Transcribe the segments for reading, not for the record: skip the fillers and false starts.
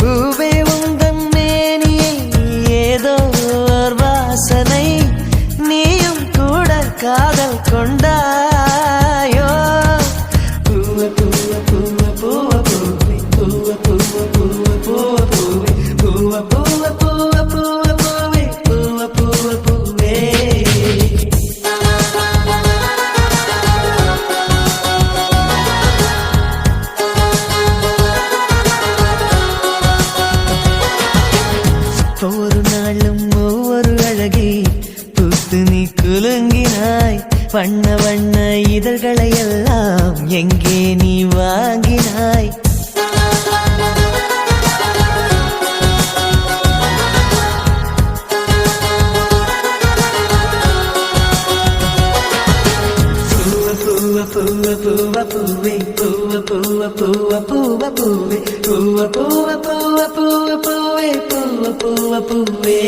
பூவே உந்தன் மேனியை ஏதோ ஓர் வாசனை நீயும் கூட காதல் கொண்டாயோ பூவ பூவ பூவ பூவ பூவே பூவ பூவ பூவ பூவ பூவே பூவ பூவ பூவ பூவ பூவே பூவ பூவ பூவே ஒவ்வொரு நாளும் ஒவ்வொரு அழகி பூத்து நீ குலுங்கினாய் வண்ண வண்ண இதழ்களை எல்லாம் எங்கே நீ வாங்கினாய் பூவ பூவ பூவ பூவே பூவ பூவ பூவ பூவ பூவே பூவ பூவ பூவ பூவ பூவே பூவ பூவ பூவே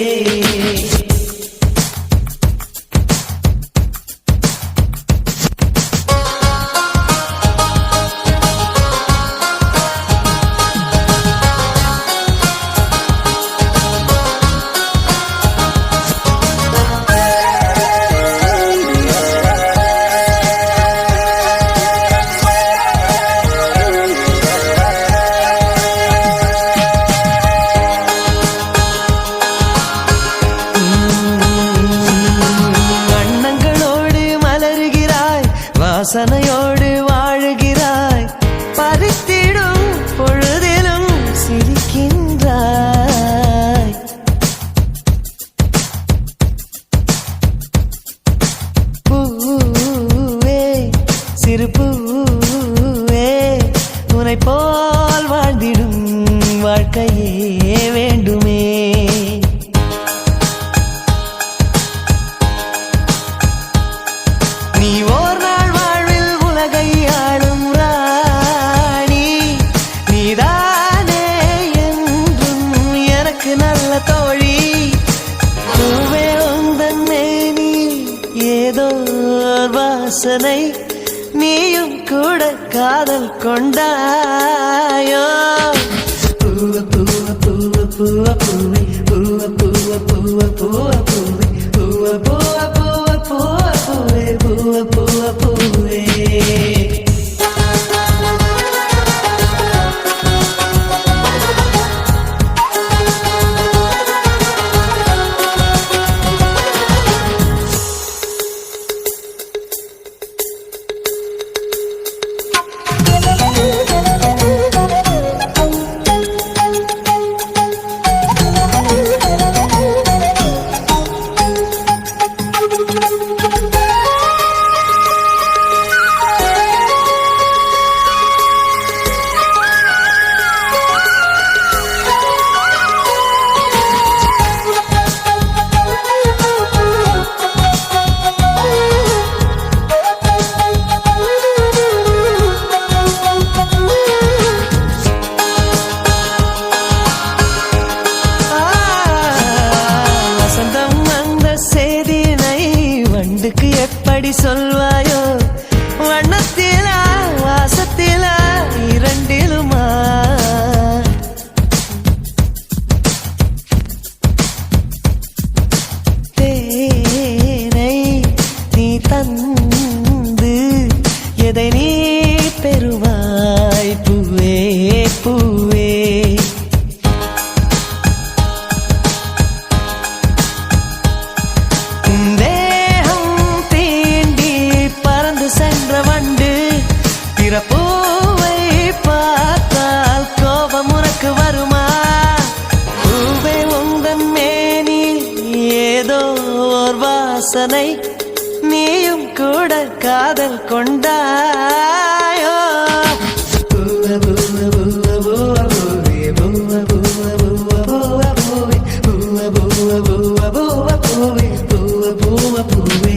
வாசனையோடு வாழுகிறாய் பறித்திடும் பொழுதிலும் சிரிக்கின்றாய் பூவே சிறு பூவே உன்னை போல் வாழ்ந்திடும் வாழ்க்கையே வேண்டுமே நீ ஓர் நாள் வாழ்வில் உலகை ஆளும் ராணி நீதானே என்றும் எனக்கு நல்ல தோழி பூவே உந்தன் மேனி ஏதோ வாசனை நீயும் கூட காதல் கொண்டாயோ பூவ பூவ பூவ பூவ பூவே பூவ பூவ பூவ பூவ பூவே பூவ பூவ பூவ பூவ பூவே பூவ பூவ பூவே எப்படி சொல்வாயோ வண்ணத்திலா வாசத்திலா இரண்டிலுமா தேனை நீ தந்து எதை நீ பெறுவாய் பூவே பூவே பூவை பார்த்தால் கோபம் உனக்கு வருமா பூவே உந்தன் மேனி ஏதோ ஓர் வாசனை நீயும் கூட காதல் கொண்டாயோ பூவ பூவ பூவ பூவ பூவே பூவ பூவ பூவ பூவ பூவே பூவ பூவ பூவ பூவ பூவ பூவே பூவ பூவ பூவே